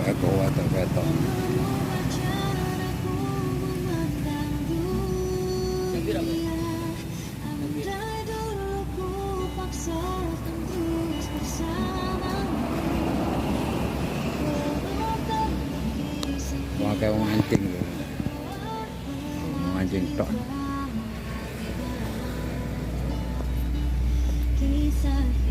Eko wetok-wetok. Wah, kayak wong mancing lho. Mancing tok. Kisah